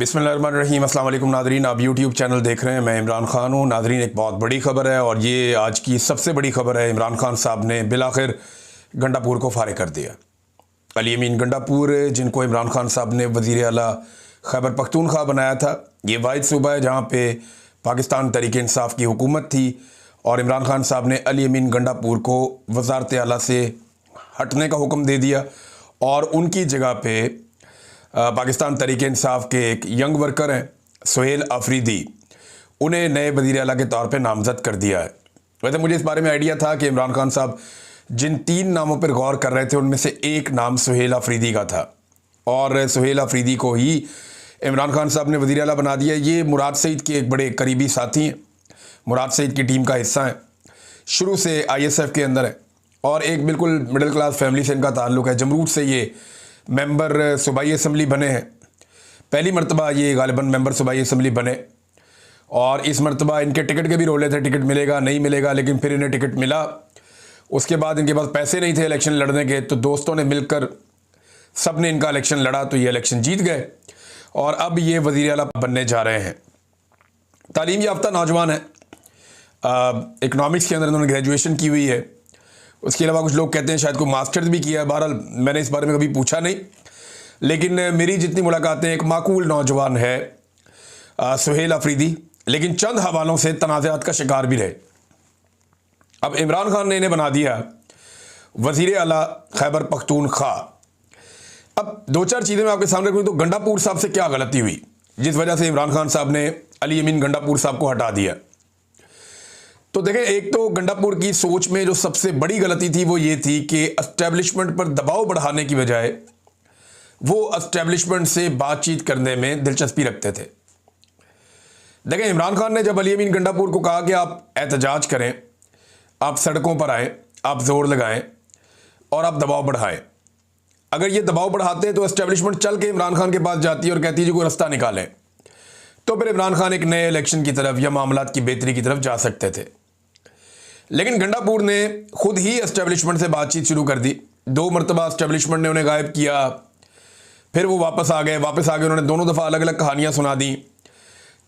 बिस्मिल्लाहिर्रहमानिर्रहीम। अस्सलाम वालेकुम नादरीन, आप यूट्यूब चैनल देख रहे हैं। मैं इमरान खान हूँ। नादरीन, एक बहुत बड़ी खबर है और ये आज की सबसे बड़ी खबर है। इमरान खान साहब ने बिलाखिर गंडापुर को फारिग कर दिया। अली अमीन गंडापुर, जिनको इमरान खान साहब ने वज़ीर आला खैबर पख्तूनख्वा बनाया था, ये वाहिद सूबा है जहाँ पे पाकिस्तान तहरीक इंसाफ की हुकूमत थी और इमरान खान साहब ने अली अमीन गंडापुर को वज़ारत आला से हटने का हुक्म दे दिया और उनकी जगह पे पाकिस्तान तहरीक इंसाफ के एक यंग वर्कर हैं सुहेल अफरीदी, उन्हें नए वज़ीर आला के तौर पे नामज़द कर दिया है। वैसे मुझे इस बारे में आइडिया था कि इमरान खान साहब जिन 3 नामों पर गौर कर रहे थे उनमें से एक नाम सुहेल अफरीदी का था और सुहेल अफरीदी को ही इमरान खान साहब ने वज़ीर आला बना दिया। ये मुराद सईद के एक बड़े करीबी साथी हैं, मुराद सईद की टीम का हिस्सा हैं, शुरू से ISF के अंदर है और एक बिल्कुल मिडिल क्लास फैमिली से इनका ताल्लुक़ है। जमरूद से ये मेंबर सूबाई असम्बली बने हैं, पहली मरतबा ये गालिबन मेंबर सूबाई असम्बली बने और इस मरतबा इनके टिकट के भी रोले थे, टिकट मिलेगा नहीं मिलेगा, लेकिन फिर इन्हें टिकट मिला। उसके बाद इनके पास पैसे नहीं थे इलेक्शन लड़ने के, तो दोस्तों ने मिलकर सब ने इनका इलेक्शन लड़ा तो ये इलेक्शन जीत गए और अब ये वज़ीर आला बनने जा रहे हैं। तालीम याफ्ता नौजवान है, इकनॉमिक्स के अंदर इन्होंने ग्रेजुएशन की हुई है। उसके अलावा कुछ लोग कहते हैं शायद कोई मास्टर्स भी किया है। बहरहाल मैंने इस बारे में कभी पूछा नहीं, लेकिन मेरी जितनी मुलाकातें, एक माकूल नौजवान है सुहेल अफरीदी, लेकिन चंद हवालों से तनाज़ात का शिकार भी रहे। अब इमरान खान ने इन्हें बना दिया वज़ीर आला खैबर पख्तूनख्वा। अब 2-4 चीज़ें मैं आपके सामने रखूँ तो गंडापुर साहब से क्या गलती हुई जिस वजह से इमरान खान साहब ने अली अमीन गंडापुर साहब को हटा दिया। तो देखें, एक तो गंडापुर की सोच में जो सबसे बड़ी गलती थी वो ये थी कि एस्टेब्लिशमेंट पर दबाव बढ़ाने की बजाय वो एस्टेब्लिशमेंट से बातचीत करने में दिलचस्पी रखते थे। देखें, इमरान खान ने जब अली अमीन गंडापुर को कहा कि आप एहतजाज करें, आप सड़कों पर आएँ, आप जोर लगाएं और आप दबाव बढ़ाएं, अगर ये दबाव बढ़ाते हैं तो एस्टेब्लिशमेंट चल के इमरान खान के पास जाती है और कहती है जी कोई रास्ता निकालें, तो फिर इमरान खान एक नए इलेक्शन की तरफ या मामलात की बेहतरी की तरफ जा सकते थे। लेकिन गंडापुर ने खुद ही एस्टेब्लिशमेंट से बातचीत शुरू कर दी। 2 मरतबा एस्टेब्लिशमेंट ने उन्हें गायब किया, फिर वो वापस आ गए, उन्होंने दोनों दफ़ा अलग अलग कहानियाँ सुना दी।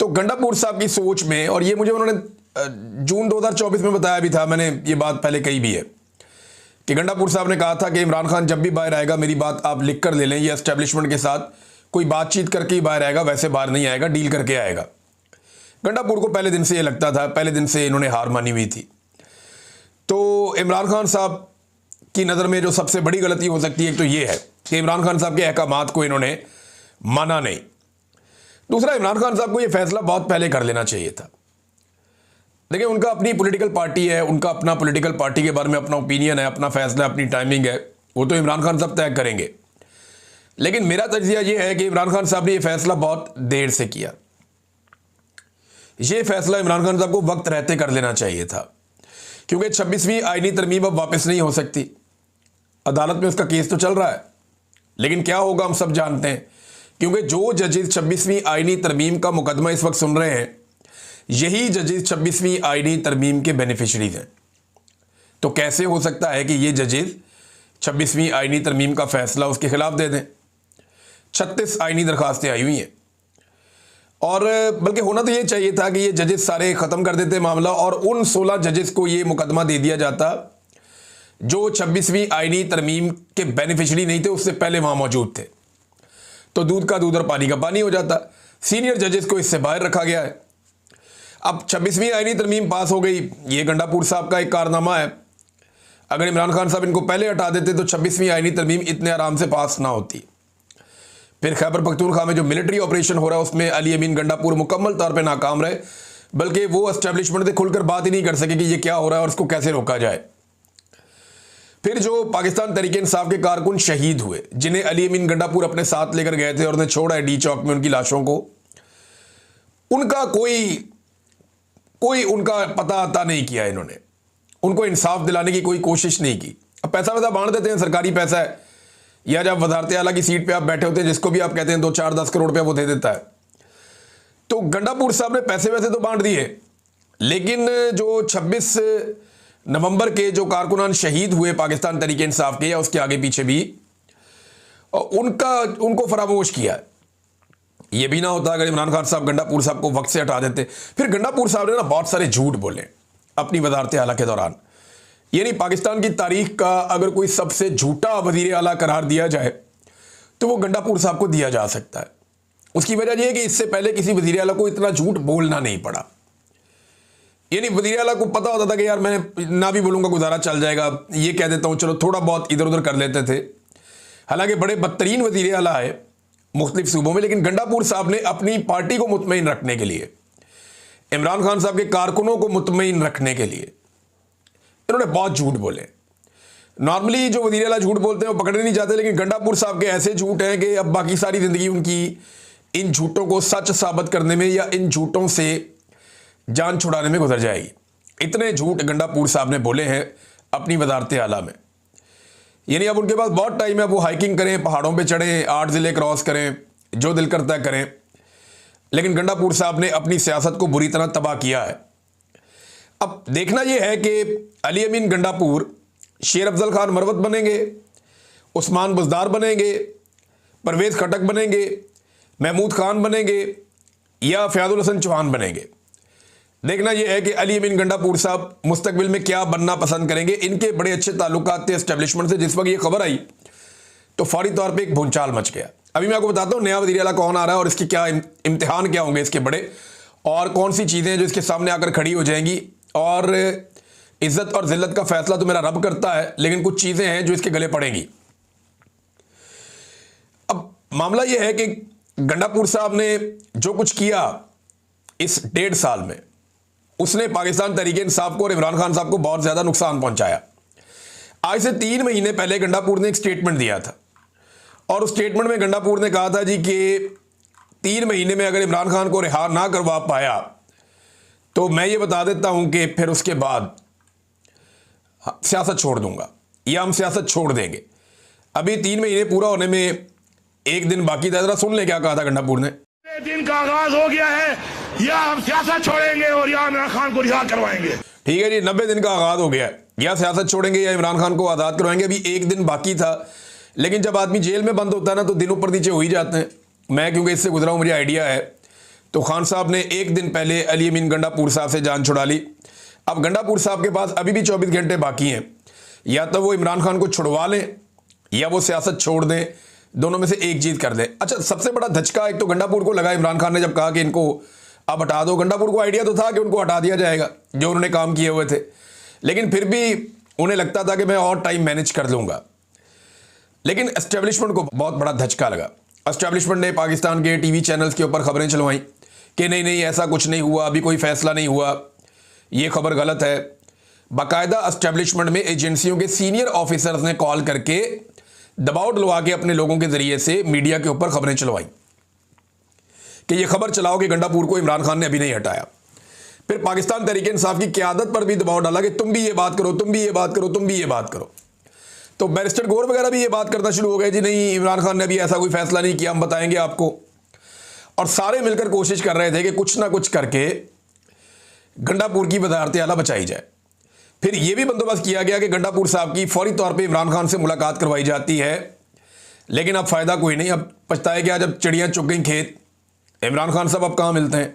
तो गंडापुर साहब की सोच में, और ये मुझे उन्होंने जून 2024 में बताया भी था, मैंने ये बात पहले कही भी है कि गंडापुर साहब ने कहा था कि इमरान खान जब भी बाहर आएगा, मेरी बात आप लिख कर ले लें, ये एस्टेब्लिशमेंट के साथ कोई बातचीत करके ही बाहर आएगा, वैसे बाहर नहीं आएगा, डील करके आएगा। गंडापुर को पहले दिन से ये लगता था, पहले दिन से इन्होंने हार मानी हुई थी। तो इमरान खान साहब की नज़र में जो सबसे बड़ी गलती हो सकती है, एक तो ये है कि इमरान खान साहब के अहकामात को इन्होंने माना नहीं। दूसरा, इमरान खान साहब को ये फैसला बहुत पहले कर लेना चाहिए था। देखिए, उनका अपनी पॉलिटिकल पार्टी है, उनका अपना पॉलिटिकल पार्टी के बारे में अपना ओपिनियन है, अपना फैसला, अपनी टाइमिंग है, वो तो इमरान खान साहब तय करेंगे। लेकिन मेरा तज्जिया ये है कि इमरान खान साहब ने ये फैसला बहुत देर से किया। ये फैसला इमरान खान साहब को वक्त रहते कर लेना चाहिए था, क्योंकि 26वीं आईनी तरमीम अब वापस नहीं हो सकती। अदालत में उसका केस तो चल रहा है, लेकिन क्या होगा हम सब जानते हैं, क्योंकि जो जजेस 26वीं आईनी तरमीम का मुकदमा इस वक्त सुन रहे हैं, यही जजेस 26वीं आईनी तरमीम के बेनिफिशरीज हैं। तो कैसे हो सकता है कि ये जजेस 26वीं आईनी तरमीम का फैसला उसके खिलाफ दे दें? 36 आईनी दरखास्तें आई हुई हैं और बल्कि होना तो ये चाहिए था कि ये जजेस सारे ख़त्म कर देते मामला और उन 16 जजेस को ये मुकदमा दे दिया जाता जो 26वीं आईनी तरमीम के बेनिफिशरी नहीं थे, उससे पहले वहाँ मौजूद थे। तो दूध का दूध और पानी का पानी हो जाता। सीनियर जजेस को इससे बाहर रखा गया है। अब 26वीं आईनी तरमीम पास हो गई, ये गंडापुर साहब का एक कारनामा है। अगर इमरान खान साहब इनको पहले हटा देते तो 26वीं आईनी तरमीम इतने आराम से पास ना होती। फिर खैबर पख्तूनख्वा में जो मिलिट्री ऑपरेशन हो रहा है उसमें अली अमीन गंडापुर मुकम्मल तौर पे नाकाम रहे, बल्कि वो एस्टेब्लिशमेंट से खुलकर बात ही नहीं कर सके कि ये क्या हो रहा है और उसको कैसे रोका जाए। फिर जो पाकिस्तान तहरीक इंसाफ के कारकुन शहीद हुए, जिन्हें अली अमीन गंडापुर अपने साथ लेकर गए थे और उन्हें छोड़ा है डी चौक में उनकी लाशों को, उनका कोई उनका पता आता नहीं किया इन्होंने, उनको इंसाफ दिलाने की कोई कोशिश नहीं की। अब पैसा वैसा बांट देते हैं, सरकारी पैसा है, या जब वजारत आला की सीट पे आप बैठे होते हैं, जिसको भी आप कहते हैं 2-4-10 करोड़ रुपया वो दे देता है। तो गंडापुर साहब ने पैसे वैसे तो बांट दिए, लेकिन जो 26 नवंबर के जो कारकुनान शहीद हुए पाकिस्तान तहरीक इंसाफ के या उसके आगे पीछे भी, उनको फरामोश किया। ये भी ना होता अगर इमरान खान साहब गंडापुर साहब को वक्त से हटा देते। फिर गंडापुर साहब ने ना बहुत सारे झूठ बोले अपनी वजारत आला के दौरान। यानी पाकिस्तान की तारीख का अगर कोई सबसे झूठा वजीर आला करार दिया जाए तो वो गंडापुर साहब को दिया जा सकता है। उसकी वजह यह है कि इससे पहले किसी वजीर आला को इतना झूठ बोलना नहीं पड़ा। यानी वजीर आला को पता होता था कि यार मैं ना भी बोलूंगा गुजारा चल जाएगा, ये कह देता हूं चलो थोड़ा बहुत इधर उधर कर लेते थे। हालांकि बड़े बदतरीन वजीर आला है मुख्तलिफ सूबों में, लेकिन गंडापुर साहब ने अपनी पार्टी को मुतमईन रखने के लिए, इमरान खान साहब के कारकुनों को मुतमईन रखने के लिए इन्होंने बहुत झूठ बोले। नॉर्मली जो वजीर आला झूठ बोलते हैं वो पकड़े नहीं जाते, लेकिन गंडापुर साहब के ऐसे झूठ हैं कि अब बाकी सारी जिंदगी उनकी इन झूठों को सच साबित करने में या इन झूठों से जान छुड़ाने में गुजर जाएगी। इतने झूठ गंडापुर साहब ने बोले हैं अपनी वजारत आला में। यानी अब उनके पास बहुत टाइम है, वो हाइकिंग करें, पहाड़ों पे चढ़ें, 8 ज़िले क्रॉस करें, जो दिल करता है करें। लेकिन गंडापुर साहब ने अपनी सियासत को बुरी तरह तबाह किया है। अब देखना यह है कि अली अमीन गंडापुर शेर अफजल खान मरवत बनेंगे, उस्मान बुज़दार बनेंगे, परवेज़ खटक बनेंगे, महमूद खान बनेंगे या फ़याज़ुल हसन चौहान बनेंगे। देखना यह है कि अली अमीन गंडापुर साहब मुस्तकबिल में क्या बनना पसंद करेंगे। इनके बड़े अच्छे ताल्लुकात थे एस्टेब्लिशमेंट से। जिस वक्त ये खबर आई तो फौरी तौर पे एक भूचाल मच गया। अभी मैं आपको बताता हूँ नया वज़ीर आला कौन आ रहा है और इसके क्या इम्तिहान क्या होंगे इसके बड़े, और कौन सी चीज़ें जो इसके सामने आकर खड़ी हो जाएंगी। और इज्जत और जिल्लत का फैसला तो मेरा रब करता है, लेकिन कुछ चीज़ें हैं जो इसके गले पड़ेंगी। अब मामला यह है कि गंडापुर साहब ने जो कुछ किया इस 1.5 साल में, उसने पाकिस्तान तहरीक इंसाफ को और इमरान खान साहब को बहुत ज़्यादा नुकसान पहुंचाया। आज से 3 महीने पहले गंडापुर ने एक स्टेटमेंट दिया था और उस स्टेटमेंट में गंडापुर ने कहा था जी कि 3 महीने में अगर इमरान खान को रिहा ना करवा पाया तो मैं ये बता देता हूं कि फिर उसके बाद सियासत छोड़ दूंगा या हम सियासत छोड़ देंगे। अभी 3 महीने पूरा होने में 1 दिन बाकी था। जरा सुन ले क्या कहा था गंडापुर ने। दिन का आगाज हो गया है, या हम सियासत छोड़ेंगे और या इमरान खान को रिहा करवाएंगे। ठीक है जी, 90 दिन का आगाज हो गया है, या सियासत छोड़ेंगे या इमरान खान को आज़ाद करवाएंगे। अभी 1 दिन बाकी था, लेकिन जब आदमी जेल में बंद होता है ना तो दिन ऊपर नीचे हो ही जाते हैं। मैं क्योंकि इससे गुजरा हूँ, मुझे आइडिया है। तो खान साहब ने 1 दिन पहले अली अमीन गंडापुर साहब से जान छुड़ा ली। अब गंडापुर साहब के पास अभी भी 24 घंटे बाकी हैं, या तो वो इमरान खान को छुड़वा लें या वो सियासत छोड़ दें, दोनों में से एक चीज़ कर दें। अच्छा, सबसे बड़ा धचका एक तो गंडापुर को लगा इमरान खान ने जब कहा कि इनको अब हटा दो। गंडापुर को आइडिया तो था कि उनको हटा दिया जाएगा जो उन्होंने काम किए हुए थे, लेकिन फिर भी उन्हें लगता था कि मैं और टाइम मैनेज कर लूँगा। लेकिन एस्टेब्लिशमेंट को बहुत बड़ा धचका लगा। एस्टेब्लिशमेंट ने पाकिस्तान के टीवी चैनल्स के ऊपर खबरें चलवाई कि नहीं नहीं ऐसा कुछ नहीं हुआ, अभी कोई फैसला नहीं हुआ, ये खबर गलत है। बाकायदा एस्टेब्लिशमेंट में एजेंसियों के सीनियर ऑफिसर्स ने कॉल करके दबाव डलवा के अपने लोगों के जरिए से मीडिया के ऊपर खबरें चलवाई कि ये खबर चलाओ कि गंडापुर को इमरान खान ने अभी नहीं हटाया। फिर पाकिस्तान तहरीक इंसाफ की क़यादत पर भी दबाव डाला कि तुम भी ये बात करो, तुम भी ये बात करो, तुम भी ये बात करो। तो बैरिस्टर गौर वगैरह भी ये बात करना शुरू हो गए, जी नहीं इमरान खान ने अभी ऐसा कोई फैसला नहीं किया, हम बताएंगे आपको। और सारे मिलकर कोशिश कर रहे थे कि कुछ ना कुछ करके गंडापुर की वजारत आला बचाई जाए। फिर यह भी बंदोबस्त किया गया कि गंडापुर साहब की फौरी तौर पे इमरान खान से मुलाकात करवाई जाती है, लेकिन अब फ़ायदा कोई नहीं। अब पछताए कि जब चिड़ियाँ चुग गई खेत, इमरान खान साहब अब कहाँ मिलते हैं।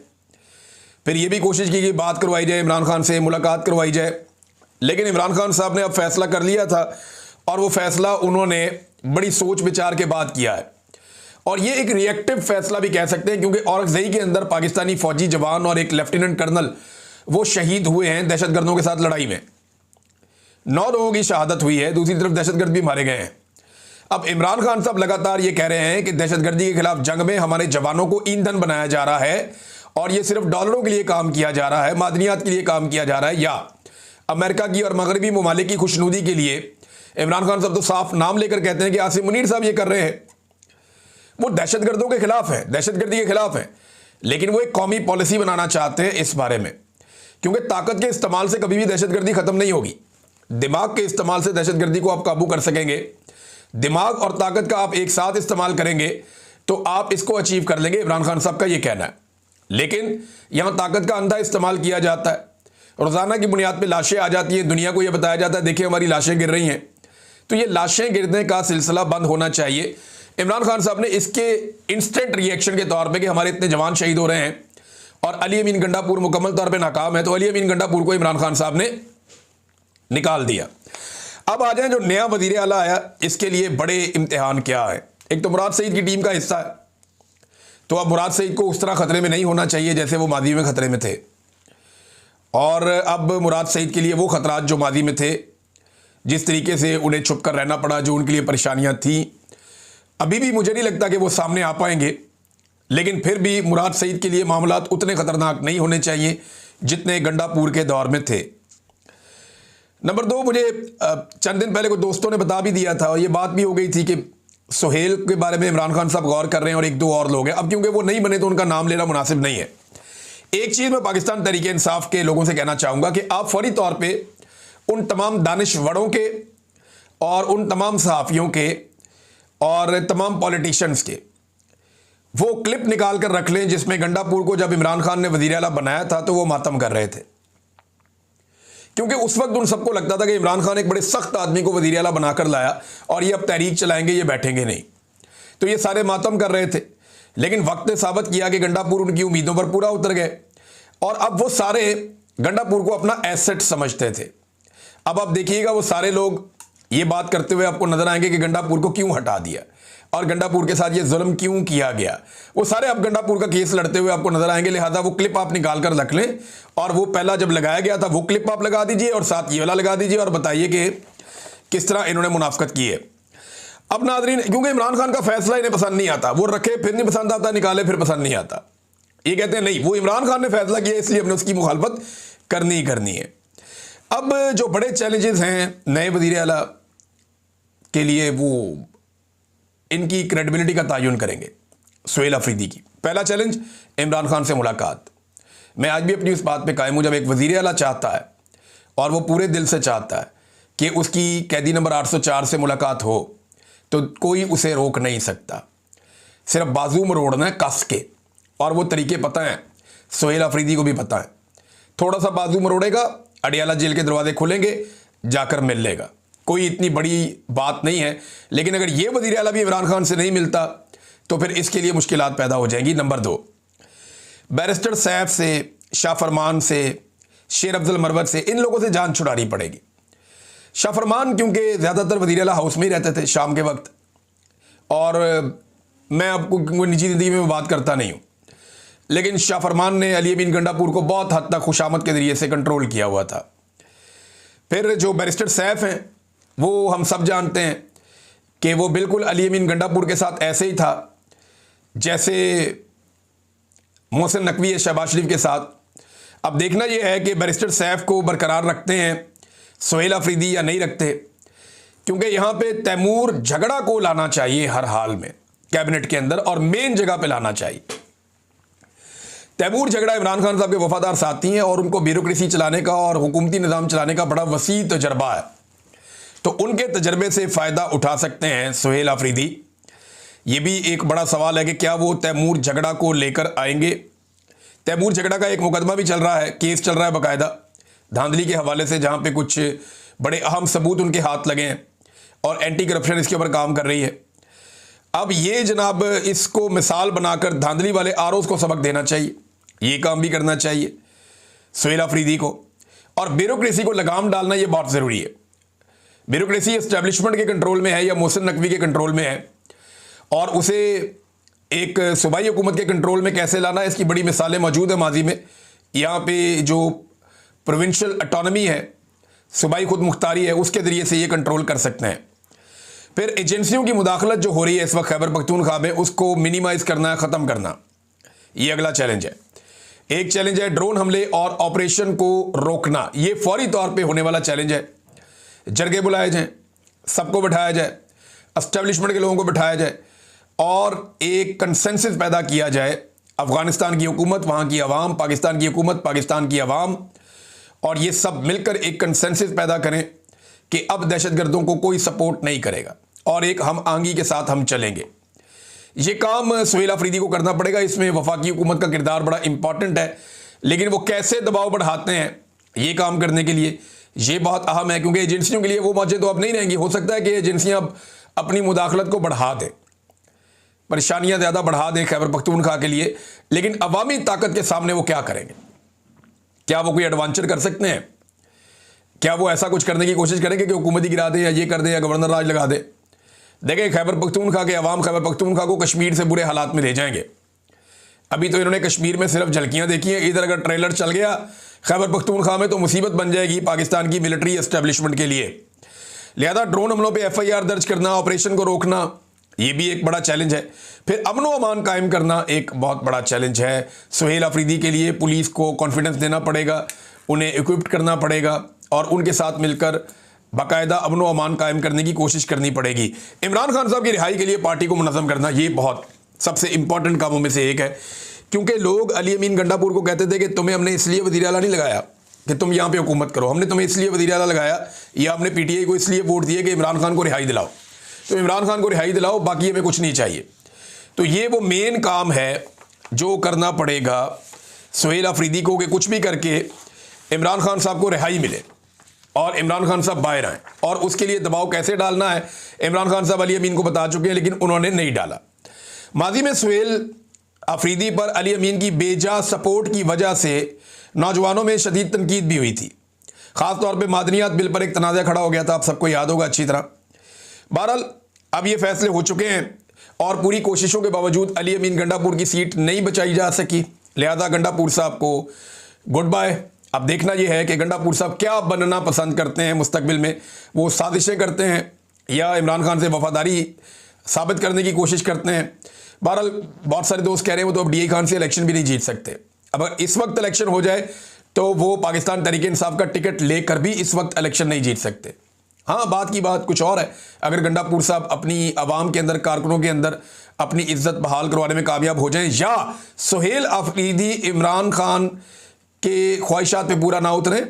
फिर यह भी कोशिश की कि बात करवाई जाए, इमरान खान से मुलाकात करवाई जाए, लेकिन इमरान खान साहब ने अब फैसला कर लिया था और वो फैसला उन्होंने बड़ी सोच विचार के बाद किया है। और ये एक रिएक्टिव फैसला भी कह सकते हैं, क्योंकि औरंगज़ई के अंदर पाकिस्तानी फौजी जवान और एक लेफ्टिनेंट कर्नल वो शहीद हुए हैं दहशतगर्दों के साथ लड़ाई में। 9 लोगों की शहादत हुई है, दूसरी तरफ दहशतगर्द भी मारे गए हैं। अब इमरान खान साहब लगातार ये कह रहे हैं कि दहशतगर्दी के खिलाफ जंग में हमारे जवानों को ईंधन बनाया जा रहा है और ये सिर्फ डॉलरों के लिए काम किया जा रहा है, मादनियात के लिए काम किया जा रहा है, या अमेरिका की और मगरबी ममालिक की खुशनुदी के लिए। इमरान खान साहब तो साफ नाम लेकर कहते हैं कि आसिम मुनीर साहब ये कर रहे हैं, वो दहशतगर्दों के खिलाफ है, दहशतगर्दी के खिलाफ है, लेकिन वो एक कौमी पॉलिसी बनाना चाहते हैं इस बारे में, क्योंकि ताकत के इस्तेमाल से कभी भी दहशतगर्दी खत्म नहीं होगी। दिमाग के इस्तेमाल से दहशतगर्दी को आप काबू कर सकेंगे। दिमाग और ताकत का आप एक साथ इस्तेमाल करेंगे तो आप इसको अचीव कर लेंगे, इमरान खान साहब का ये कहना है। लेकिन यहां ताकत का अंधा इस्तेमाल किया जाता है, रोजाना की बुनियाद पे लाशें आ जाती हैं, दुनिया को यह बताया जाता है देखिए हमारी लाशें गिर रही हैं। तो ये लाशें गिरने का सिलसिला बंद होना चाहिए। इमरान खान साहब ने इसके इंस्टेंट रिएक्शन के तौर पे कि हमारे इतने जवान शहीद हो रहे हैं और अली अमीन गंडापुर मुकम्मल तौर पे नाकाम है, तो अली अमीन गंडापुर को इमरान खान साहब ने निकाल दिया। अब आ जाए जो नया वजीर आला आया, इसके लिए बड़े इम्तिहान क्या है। एक तो मुराद सईद की टीम का हिस्सा है, तो अब मुराद सईद को उस तरह खतरे में नहीं होना चाहिए जैसे वो माजी में खतरे में थे, और अब मुराद सईद के लिए वो खतरात जो माजी में थे, जिस तरीके से उन्हें छुप कर रहना पड़ा, जो उनके लिए परेशानियां थी, अभी भी मुझे नहीं लगता कि वो सामने आ पाएंगे। लेकिन फिर भी मुराद सईद के लिए मामलात उतने खतरनाक नहीं होने चाहिए जितने गंडापुर के दौर में थे। नंबर 2, मुझे चंद दिन पहले कुछ दोस्तों ने बता भी दिया था, और ये बात भी हो गई थी कि सुहेल के बारे में इमरान खान साहब गौर कर रहे हैं और 1-2 और लोग हैं। अब क्योंकि वो नहीं बने तो उनका नाम लेना मुनासिब नहीं है। एक चीज़ मैं पाकिस्तान तहरीक इंसाफ के लोगों से कहना चाहूँगा कि आप फौरी तौर पर उन तमाम दानिशवरों के और उन तमाम सहाफ़ियों के और तमाम पॉलिटिशियंस के वो क्लिप निकाल कर रख लें जिसमें गंडापुर को जब इमरान खान ने वज़ीर आला बनाया था तो वो मातम कर रहे थे, क्योंकि उस वक्त उन सबको लगता था कि इमरान खान एक बड़े सख्त आदमी को वज़ीर आला बनाकर लाया और ये अब तहरीक चलाएंगे, ये बैठेंगे नहीं, तो ये सारे मातम कर रहे थे। लेकिन वक्त ने साबित किया कि गंडापुर उनकी उम्मीदों पर पूरा उतर गए और अब वो सारे गंडापुर को अपना एसेट समझते थे। अब आप देखिएगा वो सारे लोग ये बात करते हुए आपको नजर आएंगे कि गंडापुर को क्यों हटा दिया और गंडापुर के साथ ये जुल्म क्यों किया गया। वो सारे अब गंडापुर का केस लड़ते हुए आपको नजर आएंगे। लिहाजा वो क्लिप आप निकाल कर रख लें और वो पहला जब लगाया गया था वो क्लिप आप लगा दीजिए और साथ ये वाला लगा दीजिए और बताइए कि किस तरह इन्होंने मुनाफकत की है। अब नाज़रीन, क्योंकि इमरान खान का फैसला इन्हें पसंद नहीं आता, वो रखे फिर नहीं पसंद आता, निकाले फिर पसंद नहीं आता। ये कहते हैं नहीं, वो इमरान खान ने फैसला किया इसलिए हमने उसकी मुखालफत करनी ही करनी है। अब जो बड़े चैलेंजेस हैं नए वज़ीर आला के लिए, वो इनकी क्रेडिबिलिटी का तयन करेंगे सुहेल अफरीदी की। पहला चैलेंज, इमरान खान से मुलाकात। मैं आज भी अपनी उस बात पे कायम हूँ, जब एक वज़ीर आला चाहता है और वो पूरे दिल से चाहता है कि उसकी कैदी नंबर 804 से मुलाकात हो तो कोई उसे रोक नहीं सकता। सिर्फ बाजू मरोड़ना है कस के, और वो तरीके पता हैं, सुहेल अफरीदी को भी पता है। थोड़ा सा बाजू मरोड़ेगा, अडियाला जेल के दरवाजे खुलेंगे, जाकर मिल लेगा, कोई इतनी बड़ी बात नहीं है। लेकिन अगर ये वज़ीर आला भी इमरान खान से नहीं मिलता तो फिर इसके लिए मुश्किलात पैदा हो जाएंगी। नंबर 2, बैरिस्टर सैफ से, शाह फरमान से, शेर अफजल मरवत से, इन लोगों से जान छुड़ानी पड़ेगी। शाह फरमान क्योंकि ज़्यादातर वज़ीर आला हाउस में ही रहते थे शाम के वक्त, और मैं आपको निजी ज़िंदगी में बात करता नहीं हूँ, लेकिन शाह फरमान ने अली अमीन गंडापुर को बहुत हद तक खुशामद के ज़रिए से कंट्रोल किया हुआ था। फिर जो बैरिस्टर सैफ हैं वो हम सब जानते हैं कि वो बिल्कुल अली अमीन गंडापुर के साथ ऐसे ही था जैसे मोहसिन नकवी है शहबाज शरीफ के साथ। अब देखना यह है कि बैरिस्टर सैफ को बरकरार रखते हैं सुहेल अफरीदी या नहीं रखते, क्योंकि यहाँ पे तैमूर झगड़ा को लाना चाहिए हर हाल में कैबिनेट के अंदर, और मेन जगह पे लाना चाहिए। तैमूर झगड़ा इमरान खान साहब के वफादार साथी हैं और उनको ब्यूरोक्रेसी चलाने का और हुकूमती निज़ाम चलाने का बड़ा वसी तजर्बा है, तो उनके तजर्बे से फ़ायदा उठा सकते हैं सुहेल अफरीदी। ये भी एक बड़ा सवाल है कि क्या वो तैमूर झगड़ा को लेकर आएंगे। तैमूर झगड़ा का एक मुकदमा भी चल रहा है, केस चल रहा है बाकायदा धांधली के हवाले से, जहाँ पे कुछ बड़े अहम सबूत उनके हाथ लगे हैं और एंटी करप्शन इसके ऊपर काम कर रही है। अब ये जनाब इसको मिसाल बनाकर धांधली वाले आरोज को सबक देना चाहिए, ये काम भी करना चाहिए सुहेल अफरीदी को, और ब्यूरोक्रेसी को लगाम डालना ये बहुत ज़रूरी है। ब्यूरोक्रेसी एस्टेब्लिशमेंट के कंट्रोल में है या मोहसिन नकवी के कंट्रोल में है, और उसे एक सूबाई हुकूमत के कंट्रोल में कैसे लाना है इसकी बड़ी मिसालें मौजूद है माजी में। यहाँ पे जो प्रोविंशियल ऑटोनमी है, सूबाई खुद मुख्तारी है, उसके ज़रिए से ये कंट्रोल कर सकते हैं। फिर एजेंसियों की मुदाखलत जो हो रही है इस वक्त खैबर पख्तूनख्वा में, उसको मिनिमाइज़ करना, ख़त्म करना, ये अगला चैलेंज है। एक चैलेंज है ड्रोन हमले और ऑपरेशन को रोकना, ये फौरी तौर पे होने वाला चैलेंज है। जरगे बुलाए जाएं, सबको बिठाया जाए, एस्टेब्लिशमेंट के लोगों को बिठाया जाए और एक कंसेंसस पैदा किया जाए। अफ़गानिस्तान की हुकूमत, वहाँ की आवाम, पाकिस्तान की हुकूमत, पाकिस्तान की आवाम, और ये सब मिलकर एक कंसेंसस पैदा करें कि अब दहशतगर्दों को कोई सपोर्ट नहीं करेगा और एक हम आंगी के साथ हम चलेंगे। ये काम सुहेल अफरीदी को करना पड़ेगा। इसमें वफाकी हुकूमत का किरदार बड़ा इंपॉर्टेंट है, लेकिन वो कैसे दबाव बढ़ाते हैं ये काम करने के लिए, ये बहुत अहम है, क्योंकि एजेंसियों के लिए वो मौजे तो अब नहीं रहेंगी। हो सकता है कि एजेंसियां अब अपनी मुदाखलत को बढ़ा दें, परेशानियां ज़्यादा बढ़ा दें खैबर पख्तूनख्वा के लिए, लेकिन अवामी ताकत के सामने वो क्या करेंगे? क्या वो कोई एडवांचर कर सकते हैं? क्या वो ऐसा कुछ करने की कोशिश करेंगे कि हुकूमत ही गिरा दें या ये कर दें या गवर्नर राज लगा दें? देखें, खैबर पख्तूनख्वा के अवाम खैबर पख्तूनख्वा को कश्मीर से बुरे हालात में ले जाएंगे। अभी तो इन्होंने कश्मीर में सिर्फ झलकियां देखी हैं, इधर अगर ट्रेलर चल गया खैबर पख्तूनख्वा में तो मुसीबत बन जाएगी पाकिस्तान की मिलिट्री एस्टेब्लिशमेंट के लिए। लिहाजा ड्रोन हमलों पे FIR दर्ज करना, ऑपरेशन को रोकना, ये भी एक बड़ा चैलेंज है। फिर अमन व अमान कायम करना एक बहुत बड़ा चैलेंज है। सुहेल अफरीदी के लिए पुलिस को कॉन्फिडेंस देना पड़ेगा, उन्हें इक्विप्ड करना पड़ेगा और उनके साथ मिलकर बाकायदा अमन व अमान कायम करने की कोशिश करनी पड़ेगी। इमरान खान साहब की रिहाई के लिए पार्टी को मुनज़्ज़म करना, ये बहुत सबसे इंपॉर्टेंट कामों में से एक है, क्योंकि लोग अली अमीन गंडापुर को कहते थे कि तुम्हें हमने इसलिए वज़ीर आला नहीं लगाया कि तुम यहाँ पे हुकूमत करो, हमने तुम्हें इसलिए वज़ीर आला लगाया या हमने PTI को इसलिए वोट दिए कि इमरान खान को रिहाई दिलाओ। तो इमरान खान को रिहाई दिलाओ, बाकी हमें कुछ नहीं चाहिए। तो ये वो मेन काम है जो करना पड़ेगा सुहेल अफरीदी को कि कुछ भी करके इमरान खान साहब को रिहाई मिले और इमरान खान साहब बाहर आएँ। और उसके लिए दबाव कैसे डालना है इमरान खान साहब अली अमीन को बता चुके हैं, लेकिन उन्होंने नहीं डाला। माजी में सुहेल अफरीदी पर अली अमीन की बेजा सपोर्ट की वजह से नौजवानों में शदीद तनकीद भी हुई थी। ख़ासतौर पर मादनियात बिल पर एक तनाज़ा खड़ा हो गया था, आप सबको याद होगा अच्छी तरह। बहरहाल अब ये फैसले हो चुके हैं और पूरी कोशिशों के बावजूद अली अमीन गंडापुर की सीट नहीं बचाई जा सकी। लिहाजा गंडापुर साहब को गुड बाय। अब देखना यह है कि गंडापुर साहब क्या बनना पसंद करते हैं मुस्तकबिल में। वो साजिशें करते हैं या इमरान खान से वफादारी साबित करने की कोशिश करते हैं। बहरहाल बहुत सारे दोस्त कह रहे हैं वो तो अब DI खान से इलेक्शन भी नहीं जीत सकते। अब अगर इस वक्त इलेक्शन हो जाए तो वो पाकिस्तान तहरीक इंसाफ का टिकट लेकर भी इस वक्त इलेक्शन नहीं जीत सकते। हाँ, बात की बात कुछ और है, अगर गंडापुर साहब अपनी आवाम के अंदर, कारकुनों के अंदर अपनी इज्जत बहाल करवाने में कामयाब हो जाएं या सुहेल अफरीदी इमरान खान के ख्वाहिशात पे पूरा ना उतरें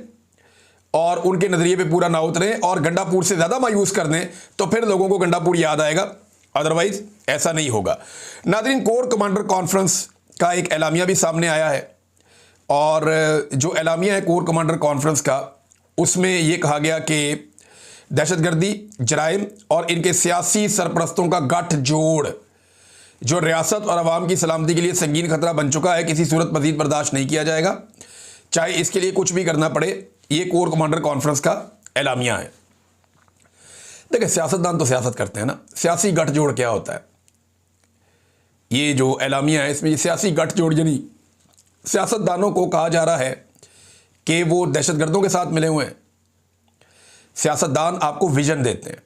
और उनके नज़रिए पे पूरा ना उतरें और गंडापुर से ज़्यादा मायूस कर दें, तो फिर लोगों को गंडापुर याद आएगा, अदरवाइज ऐसा नहीं होगा। नाज़रीन, कोर कमांडर कॉन्फ्रेंस का एक एलामिया भी सामने आया है और जो एलामिया है कोर कमांडर कॉन्फ्रेंस का, उसमें यह कहा गया कि दहशतगर्दी, जराइम और इनके सियासी सरपरस्तों का गठजोड़ जो रियासत और अवाम की सलामती के लिए संगीन खतरा बन चुका है, किसी सूरत मजीद बर्दाश्त नहीं किया जाएगा, चाहे इसके लिए कुछ भी करना पड़े। ये कोर कमांडर कॉन्फ्रेंस का एलामिया है। देखिए, सियासतदान तो सियासत करते हैं ना, सियासी गठजोड़ क्या होता है? ये जो एलामिया है इसमें सियासी गठजोड़ यानी सियासतदानों को कहा जा रहा है कि वो दहशतगर्दों के साथ मिले हुए हैं। सियासतदान आपको विजन देते हैं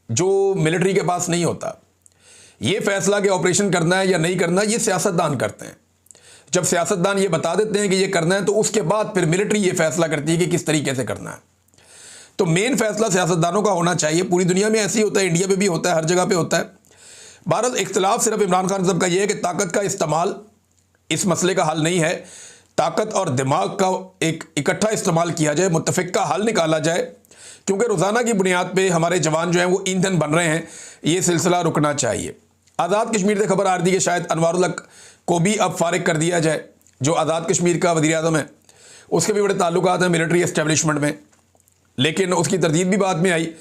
जो मिलिट्री के पास नहीं होता। ये फैसला कि ऑपरेशन करना है या नहीं करना, ये सियासतदान करते हैं। जब सियासतदान ये बता देते हैं कि ये करना है तो उसके बाद फिर मिलिट्री ये फैसला करती है कि किस तरीके से करना है। तो मेन फैसला सियासतदानों का होना चाहिए। पूरी दुनिया में ऐसे ही होता है, इंडिया में भी होता है, हर जगह पे होता है। भारत इख्तिलाफ सिर्फ इमरान खान साहब का ये है कि ताकत का इस्तेमाल इस मसले का हल नहीं है। ताकत और दिमाग का एक इकट्ठा इस्तेमाल किया जाए, मुत्तफिक का हल निकाला जाए, क्योंकि रोज़ाना की बुनियाद पे हमारे जवान जो हैं वो ईंधन बन रहे हैं। ये सिलसिला रुकना चाहिए। आज़ाद कश्मीर से खबर आ रही है कि शायद अनवारुल हक को भी अब फारिग कर दिया जाए, जो आज़ाद कश्मीर का वज़ीर आज़म है। उसके भी बड़े ताल्लुकात हैं मिलिट्री एस्टेब्लिशमेंट में, लेकिन उसकी तरदीद भी बाद में आई।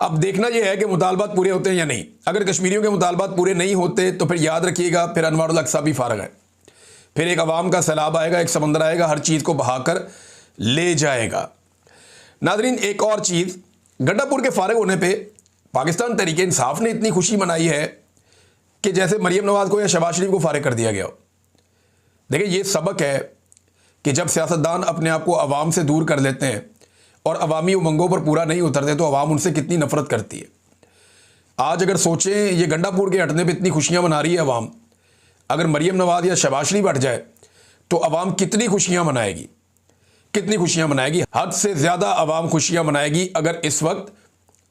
अब देखना यह है कि मुतालबात पूरे होते हैं या नहीं। अगर कश्मीरियों के मुतालबात पूरे नहीं होते तो फिर याद रखिएगा, फिर अनवारुल हक साहब भी फारिग है। फिर एक अवाम का सैलाब आएगा, एक समंदर आएगा, हर चीज़ को बहाकर ले जाएगा। नाज़रीन, एक और चीज़, गंडापुर के फारिग होने पे पाकिस्तान तहरीक इंसाफ ने इतनी खुशी मनाई है कि जैसे मरीम नवाज को या शहबाज शरीफ को फारिग कर दिया गया हो। देखिए, ये सबक है कि जब सियासतदान अपने आप को अवाम से दूर कर लेते हैं और अवामी उमंगों पर पूरा नहीं उतरते तो अवाम उनसे कितनी नफरत करती है। आज अगर सोचें, ये गंडापुर के हटने पे इतनी खुशियां मना रही है अवाम, अगर मरीम नवाज या शहबाज शरीफ हट जाए तो अवाम कितनी खुशियां मनाएगी, कितनी खुशियां मनाएगी। हद से ज़्यादा अवाम खुशियां मनाएगी अगर इस वक्त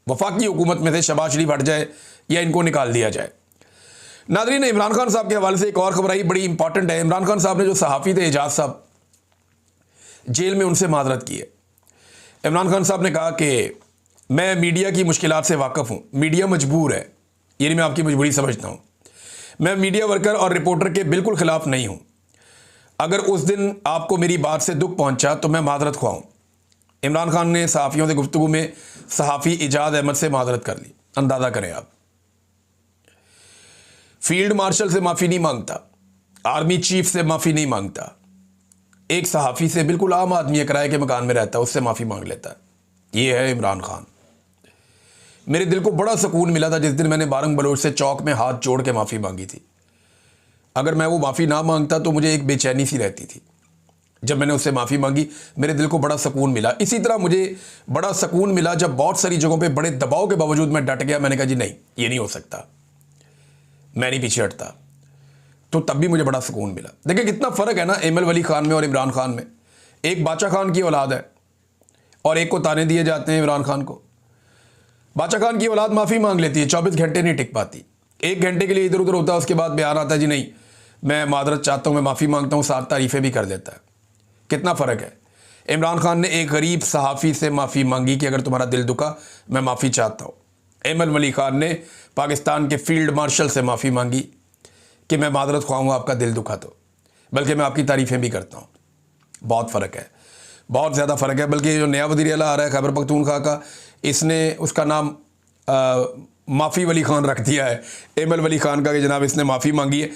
वफाकी हुकूमत में से शहबाज शरीफ हट जाए या इनको निकाल दिया जाए। नाज़रीन, इमरान खान साहब के हवाले से एक और खबर आई, बड़ी इंपॉर्टेंट है। इमरान खान साहब ने जो सहाफ़ी थे एजाज साहब, जेल में उनसे माजरत की है। इमरान खान साहब ने कहा कि मैं मीडिया की मुश्किलात से वाकिफ़ हूँ, मीडिया मजबूर है, यानी मैं आपकी मजबूरी समझता हूँ। मैं मीडिया वर्कर और रिपोर्टर के बिल्कुल ख़िलाफ़ नहीं हूँ। अगर उस दिन आपको मेरी बात से दुख पहुँचा तो मैं माजरत ख्वाऊँ। इमरान खान ने सहाफ़ियों से गुफ्तगू में सहाफ़ी एजाज अहमद से माजरत कर ली। अंदाज़ा करें आप। फील्ड मार्शल से माफ़ी नहीं मांगता, आर्मी चीफ से माफ़ी नहीं मांगता, एक सहाफ़ी से, बिल्कुल आम आदमी है, किराए के मकान में रहता है, उससे माफ़ी मांग लेता है। ये है इमरान खान। मेरे दिल को बड़ा सुकून मिला था जिस दिन मैंने बारंग बलोच से चौक में हाथ जोड़ के माफ़ी मांगी थी। अगर मैं वो माफ़ी ना मांगता तो मुझे एक बेचैनी सी रहती थी। जब मैंने उससे माफ़ी मांगी मेरे दिल को बड़ा सुकून मिला। इसी तरह मुझे बड़ा सुकून मिला जब बहुत सारी जगहों पे बड़े दबाव के बावजूद मैं डट गया। मैंने कहा जी नहीं, ये नहीं हो सकता, मैं नहीं पीछे हटता, तो तब भी मुझे बड़ा सुकून मिला। देखिए कितना फ़र्क है ना एमएल वली खान में और इमरान खान में। एक बादशाह खान की औलाद है और एक को ताने दिए जाते हैं इमरान खान को। बादशाह खान की औलाद माफ़ी मांग लेती है, 24 घंटे नहीं टिक पाती, 1 घंटे के लिए इधर उधर होता है, उसके बाद बयान आता है जी नहीं मैं मादरत चाहता हूँ, मैं माफ़ी मांगता हूँ, 7 तारीफ़ें भी कर देता है। कितना फ़र्क है। इमरान खान ने एक गरीब सहाफ़ी से माफ़ी मांगी कि अगर तुम्हारा दिल दुखा मैं माफ़ी चाहता हूँ। एमएल वली खान ने पाकिस्तान के फील्ड मार्शल से माफ़ी मांगी कि मैं मादरत ख्वाऊँगा आपका दिल दुखा तो, बल्कि मैं आपकी तारीफ़ें भी करता हूँ। बहुत फ़र्क है, बहुत ज़्यादा फ़र्क है। बल्कि जो नया वज़ीर आला आ रहा है खैबर पख्तूनख्वा का, इसने उसका नाम माफ़ी वली खान रख दिया है एमएल वली खान का कि जनाब इसने माफ़ी मांगी है।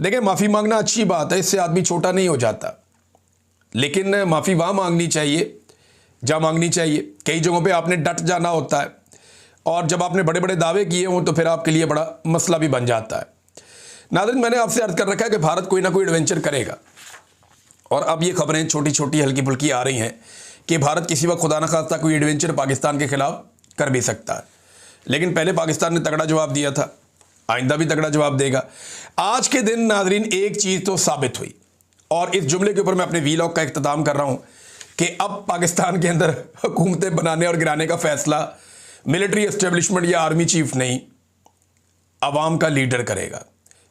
देखिए माफ़ी मांगना अच्छी बात है, इससे आदमी छोटा नहीं हो जाता, लेकिन माफ़ी वहाँ मांगनी चाहिए जहाँ मांगनी चाहिए। कई जगहों पे आपने डट जाना होता है और जब आपने बड़े बड़े दावे किए हों तो फिर आपके लिए बड़ा मसला भी बन जाता है। नाज़रीन, मैंने आपसे अर्ज़ कर रखा है कि भारत कोई ना कोई एडवेंचर करेगा और अब ये खबरें छोटी छोटी हल्की फुल्की आ रही हैं कि भारत किसी वक्त खुदा न खास्ता कोई एडवेंचर पाकिस्तान के ख़िलाफ़ कर भी सकता है। लेकिन पहले पाकिस्तान ने तगड़ा जवाब दिया था, आइंदा भी तगड़ा जवाब देगा। आज के दिन नाज़रीन एक चीज़ तो साबित हुई और इस जुमले के ऊपर मैं अपने वीलॉग का इख्तिताम कर रहा हूँ कि अब पाकिस्तान के अंदर हुकूमतें बनाने और गिराने का फ़ैसला मिलिट्री एस्टेब्लिशमेंट या आर्मी चीफ नहीं, अवाम का लीडर करेगा।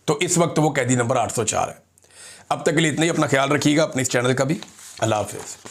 तो इस वक्त वो कैदी नंबर 804 है। अब तक के लिए इतना ही। अपना ख्याल रखिएगा, अपने इस चैनल का भी। अल्लाह हाफ़िज़।